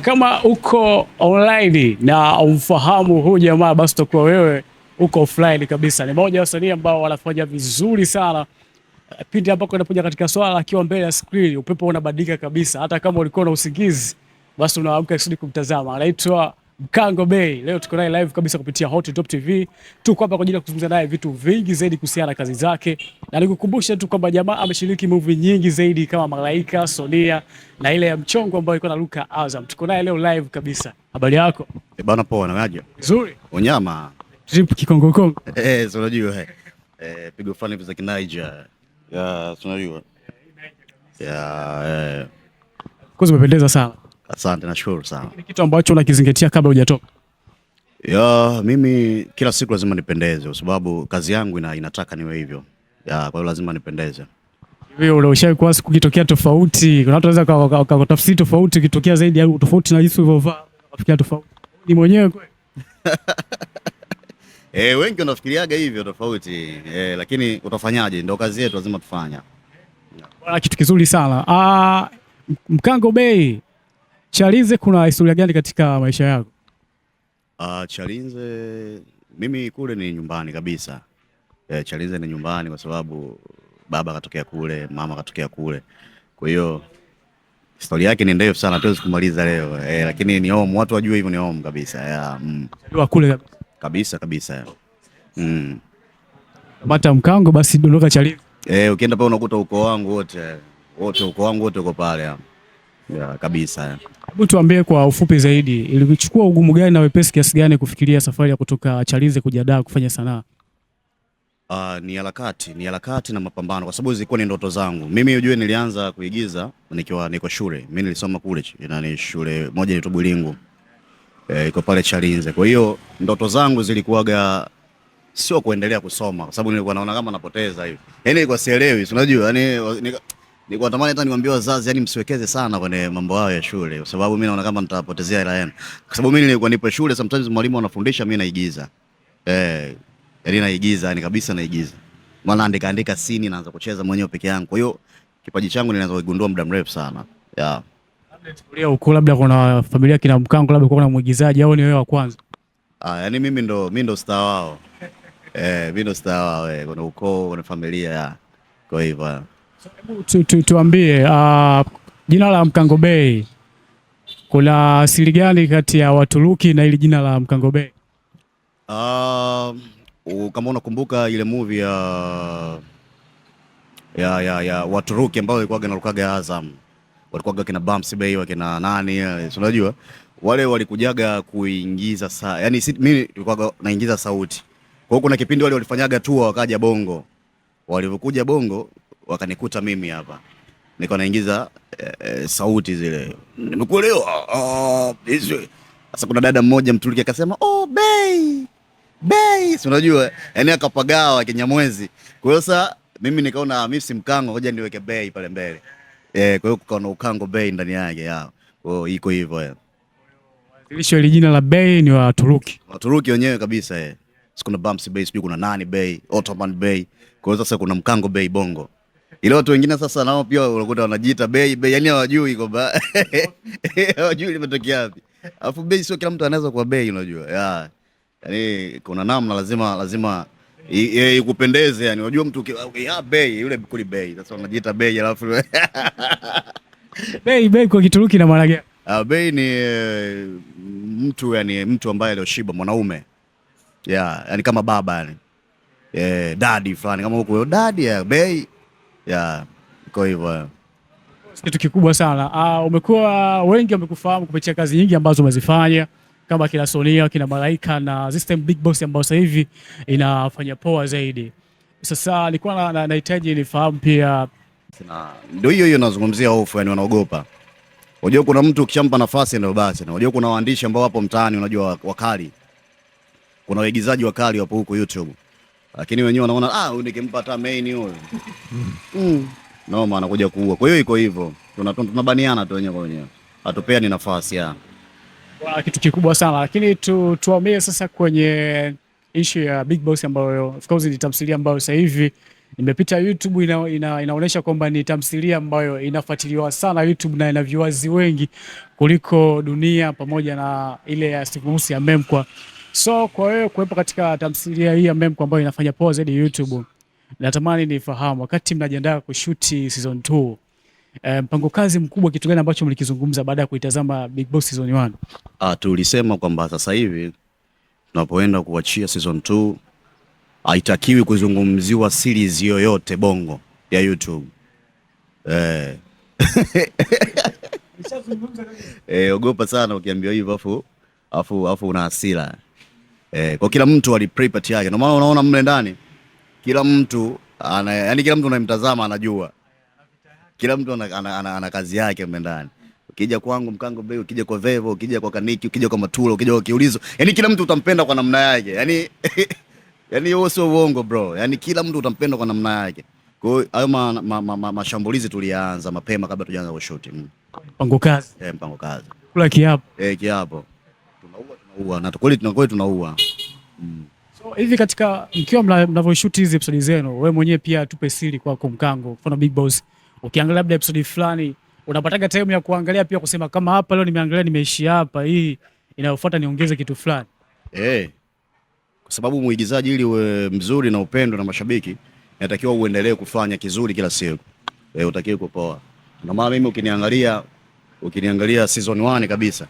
Kama uko online na umfahamu huyu jamaa, basi utakuwa wewe uko offline kabisa. Ni mmoja wa wasanii ambao wanafanya vizuri sana pindi ambako inapokuja katika swala akiwa mbele ya screen, upepo unabadilika kabisa. Hata kama ulikuwa na usingizi, basi unaamka kusudi kumtazama. Anaitwa Mkango Bey. Leo tuko naye live kabisa kupitia Hot Top TV. Tuko hapa kwa ajili ya kuzungumza naye vitu vingi zaidi kuhusiana na kazi zake. Na nikukumbusha tu kwamba jamaa ameshiriki movie nyingi zaidi kama Malaika, Sonia na ile ya Mchongo ambayo iko na Luka Azam. Tuko naye leo live kabisa. Habari yako? Bana poa, naje? Nzuri. Unyama. Trip Kikongo Kongo. So unajua pigo fulani za Kinaija. Unajua. Kwa umependeza sana. Asante, nashukuru sana. Ni kitu ambacho unakizingatia kabla hujatoka? Mimi kila siku lazima nipendeze kwa sababu kazi yangu inataka niwe hivyo. Kwa hiyo lazima nipendeze. Wewe unashawahi kwa siku kitokea tofauti? Kuna watu wanaweza kutafsiri tofauti kitokea zaidi au tofauti na jinsi ulivyovaa ukafikiria tofauti. Ni mwenyewe kweli? Wengi wanafikiriaga hivyo tofauti. Lakini utafanyaje? Ndio kazi yetu, lazima tufanya. Bwana, kitu kizuri sana. Mkango Bey, Chalinze kuna historia gani katika maisha yako? Chalinze mimi kule ni nyumbani kabisa. Chalinze ni nyumbani kwa sababu baba katokea kule, mama katokea kule. Kwa hiyo historia yake ni ndefu sana, tuwezi kumaliza leo. Lakini ni home, watu wajue hivyo, ni home kabisa. Ndio kule kabisa. Mata Mkango basi dondoka Chalinze. Ukienda pale unakuta ukoo wangu wote uko pale. Kabisa. Hebu tuambie kwa ufupi zaidi, ilichukua ugumu gani na wepesi kiasi gani kufikiria safari ya kutoka Chalinze kuja Dar kufanya sanaa? Ni harakati na mapambano kwa sababu zilikuwa ni ndoto zangu. Mimi ujue nilianza kuigiza nikiwa niko shule. Mimi nilisoma kule ni shule moja inaitwa Bulingu. Iko pale Chalinze. Kwa hiyo ndoto zangu zilikuwaga sio kuendelea kusoma kwa sababu nilikuwa naona kama napoteza hivi. Yaani nilikuwa sielewi, unajua? Nilikuwa natamani hata niwaambie wazazi msiwekeze sana kwenye mambo hayo ya shule kwa sababu mimi naona kama nitapotezea hela yenu. Kwa sababu mimi nilikuwa nipo shule, sometimes mwalimu anafundisha, mimi naigiza. Naigiza, kabisa naigiza. Maana andika scene naanza kucheza mwenyewe peke yangu. Kwa hiyo kipaji changu ninaanza kugundua muda mrefu sana. Labda kuna familia kina Mkango, labda kuna mwigizaji au ni wewe wa kwanza? Mimi ndo star wao. Mimi ndo star wao, kuna ukoo, kuna familia Kwa hivyo tuambie jina la Mkango Bey, kuna siri gani kati ya Waturuki na ile jina la Mkango Bey? Kama unakumbuka ile movie ya Waturuki ambayo ilikuwa inarukaga Azam, walikuwa kina Bumps Bey wakina nani, unajua wale walikujaga kuingiza mimi nilikuwa naingiza sauti. Kwa hiyo kuna kipindi wale walifanyaga tour wakaja Bongo. Walivyokuja Bongo wakanikuta mimi hapa. Niko naingiza sauti zile. Nimekuelewa. Sasa kuna dada mmoja Mturuki akasema, Bey, si unajua? Akapagawa Kinyamwezi. Kwa hiyo sasa mimi nikaona mimi si Mkango, ngoja niweke Bey pale mbele. Kwa hiyo kukaona Ukango Bey ndani yake Kwa hiyo iko hivyo Ilisho ile jina la Bey ni Waturuki. Waturuki wenyewe kabisa Kuna Bumps Bey, sijui kuna nani Bey, Ottoman Bey. Kwa hiyo sasa kuna Mkango Bey Bongo. Ile watu wengine sasa nao pia unakuta wanajiita Bey, hawajui kwamba hawajui limetokea wapi. Alafu Bey sio kila mtu anaweza kuwa Bey, unajua. Kuna namna lazima ikupendeze, unajua mtu Bey yule kuli Bey. Sasa wanajiita Bey alafu Bey kwa Kituruki na maana gani? Bey ni mtu ambaye alioshiba, mwanaume. Kama baba daddy fulani kama huko daddy Bey. Kwa hivyo kitu kikubwa sana. Umekuwa wengi wamekufahamu kupitia kazi nyingi ambazo umezifanya kama kina Sonia, kina Malaika na System Big Boss ambao sasa hivi inafanya poa zaidi. Sasa nilikuwa nahitaji nifahamu pia, ndio hiyo nazungumzia hofu, wanaogopa. Unajua kuna mtu ukishampa nafasi ndio basi. Unajua kuna waandishi ambao wapo mtaani, unajua wakali. Kuna waigizaji wakali wapo huko YouTube. Lakini wenyewe wanaona nikimpa hata main huyo. Maana anakuja kuua. Kwa hiyo iko hivyo. Tunabaniana tu wenyewe kwa wenyewe. Hatupeani nafasi kitu kikubwa sana. Lakini tuamie sasa kwenye issue ya Big Boss ambayo of course ni tamthilia ambayo sasa hivi Nimepita YouTube inaonyesha kwamba ni tamthilia ambayo inafuatiliwa sana YouTube na ina viewers wengi kuliko Dunia pamoja na ile ya Steve Mussi ya Memkwa. So kwa hiyo kuwepo katika tamthilia hii ya Memkwa ambayo inafanya poa zaidi YouTube, natamani nifahamu wakati mnajiandaa kushuti season 2, mpango kazi mkubwa kitu gani ambacho mlikizungumza baada ya kuitazama Big Boss season 1? Tulisema kwamba sasa hivi tunapoenda kuachia season 2 haitakiwi kuzungumziwa series yoyote Bongo ya YouTube. Ogopa sana ukiambiwa hivyo afu una hasira. Kwa kila mtu aliplay part yake. Ndio maana unaona mle ndani kila mtu yani kila mtu unayemtazama anajua. Kila mtu ana kazi yake mle ndani. Ukija kwangu Mkango Bay, ukija kwa Vevo, ukija kwa Kaniki, ukija kwa Matula, ukija kwa Kiulizo. Yaani kila mtu utampenda kwa namna yake. Yaani huo sio uongo bro. Yaani kila mtu utampenda kwa namna yake. Kwa hiyo hayo mashambulizi tulianza mapema kabla tujaanza kushoot. Mpango kazi. Mpango kazi. Kula kiapo. Kiapo. Tunaua na kweli tunaua. So hivi katika mkiwa mnavyoshoot hizi episode zenu, wewe mwenyewe pia tupe siri kwa Mkango. Mfano Big Boss, ukiangalia labda episode fulani, unapataga time ya kuangalia pia kusema kama hapa leo nimeangalia nimeishia hapa, hii inayofuata niongeze kitu fulani. Kwa sababu muigizaji ili uwe mzuri na upendo na mashabiki, inatakiwa uendelee kufanya kizuri kila siku. Utakiwa kupoa. Ndio maana mimi ukiniangalia season 1 kabisa,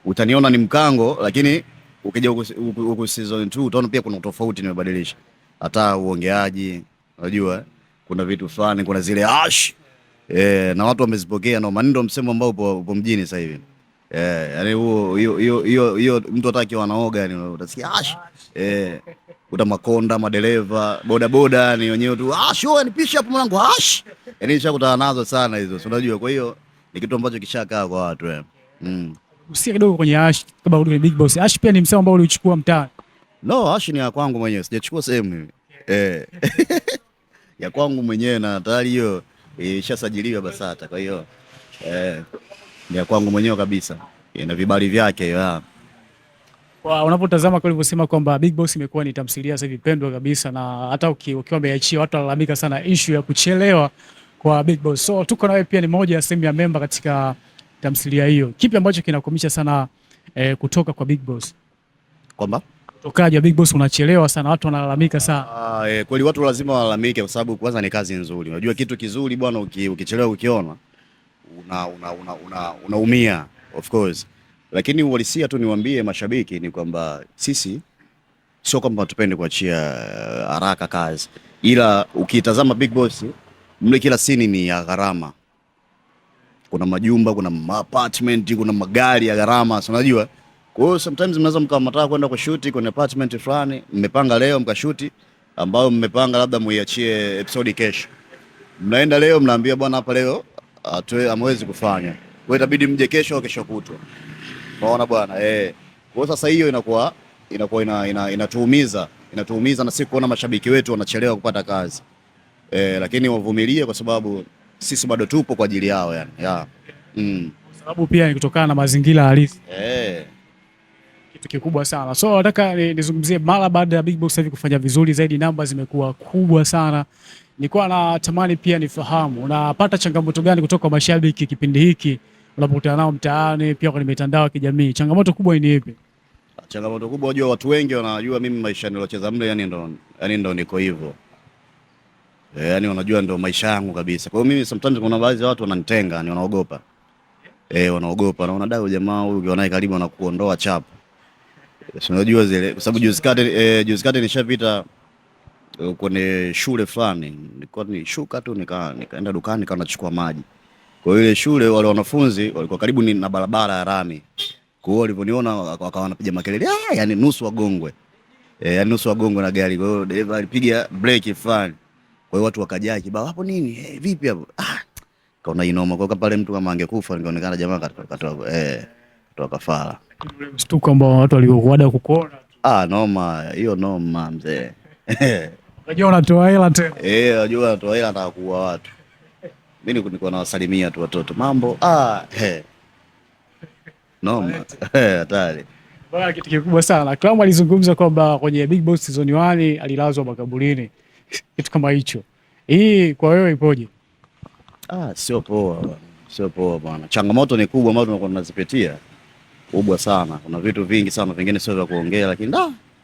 utaniona ni Mkango, lakini ukija huko season 2 utaona pia kuna tofauti nimebadilisha. Hata uongeaji, unajua kuna vitu fulani, kuna zile na watu wamezipokea, na ndio msemo ambao upo mjini sasa hivi. Yani hiyo mtu hataki wanaoga, yani utasikia kuta Makonda, madereva, boda ni wenyewe tu show nipisha hapo mwanangu yani nishakutana nazo sana hizo, unajua. Kwa hiyo ni kitu ambacho kishakaa kwa watu. Usikie kidogo kwenye kama ule Big Boss. Pia ni msemo ambao ulichukua mtaani. No, ni ya kwangu mwenyewe, sijachukua sehemu hivi. Ya kwangu mwenyewe, na tayari hiyo ishasajiliwa BASATA. Kwa hiyo ni ya kwangu mwenyewe kabisa, ina vibali vyake. Unapotazama kwa ulivyosema kwamba Big Boss imekuwa ni tamthilia sasa hivi pendwa kabisa, na hata ukiwa umeachia watu walalamika sana issue ya kuchelewa kwa Big Boss. So tuko na wewe pia ni moja ya sehemu ya member katika tamthilia hiyo. Kipi ambacho kinakumisha sana kutoka kwa Big Boss? Kwamba utokaji wa Big Boss unachelewa sana, watu wanalalamika sana. Kweli watu lazima walalamike, kwa sababu kwanza ni kazi nzuri. Unajua kitu kizuri bwana, ukichelewa ukiona unaumia of course, lakini uhalisia tu niwaambie mashabiki ni kwamba sisi sio kwamba tupende kuachia haraka kazi, ila ukitazama Big Boss mle kila scene ni ya gharama. Kuna majumba, kuna apartment, kuna magari ya gharama, unajua. Kwa hiyo sometimes mnaweza mkamtaka kwenda kwa shoot kwenye apartment fulani, mmepanga leo mkashuti, ambao mmepanga labda muiachie episode kesho. Mnaenda leo mnaambia bwana, hapa leo hamwezi kufanya, kwa hiyo itabidi mje kesho au kesho kutwa. Unaona bwana, Kwa sasa hiyo inakuwa inatuumiza na sisi kuona mashabiki wetu wanachelewa kupata kazi. Lakini wavumilie, kwa sababu sisi bado tupo kwa ajili yao yani. Kwa sababu pia ni kutokana na mazingira halisi. Kitu kikubwa sana. So nataka nizungumzie mara baada ya Big Boss hivi kufanya vizuri zaidi, namba zimekuwa kubwa sana. Nilikuwa natamani pia nifahamu unapata changamoto gani kutoka kwa mashabiki kipindi hiki unapokutana nao mtaani, pia kwenye mitandao ya kijamii. Changamoto kubwa ni ipi? Changamoto kubwa, unajua watu wengi wanajua mimi maisha nilocheza mle, yani ndo niko hivyo. Yani wanajua ndo maisha yangu kabisa. Kwa hiyo mimi sometimes kuna baadhi ya watu wananitenga, ni wanaogopa. Wanaogopa na wanadai jamaa huyu ukiwa naye karibu anakuondoa chapa. Unajua zile, kwa sababu juzi kati nishapita kwenye shule fulani, nilikuwa nishuka tu nikaenda dukani nikawa nachukua maji. Kwa hiyo ile shule wale wanafunzi walikuwa karibu na barabara ya rami. Kwa hiyo waliponiona wakawa wanapiga makelele, yani nusu wagongwe. Yani nusu wagongwe na gari. Kwa hiyo dereva alipiga breki fulani. Kwa hiyo watu wakajaa kibao, hapo nini? Vipi hapo? Kaona inoma. Kwa pale mtu kama angekufa ningeonekana jamaa katoa kafara. Mshtuko ambao watu waliokuada kukuona. Noma, hiyo noma mzee. Unajua unatoa hela tena. Unajua unatoa hela nataka kuua watu. Mimi niko nawasalimia tu watoto. Mambo noma. Hatari. Bwana, kitu kikubwa sana. Clam alizungumza kwamba kwenye Big Boss season 1 alilazwa makaburini. kitu kama hicho. Hii kwa wewe ipoje? Sio poa bwana, sio poa bwana. Changamoto ni kubwa ambazo tunakuwa tunazipitia, kubwa sana. Kuna vitu vingi sana vingine sio vya kuongea, lakini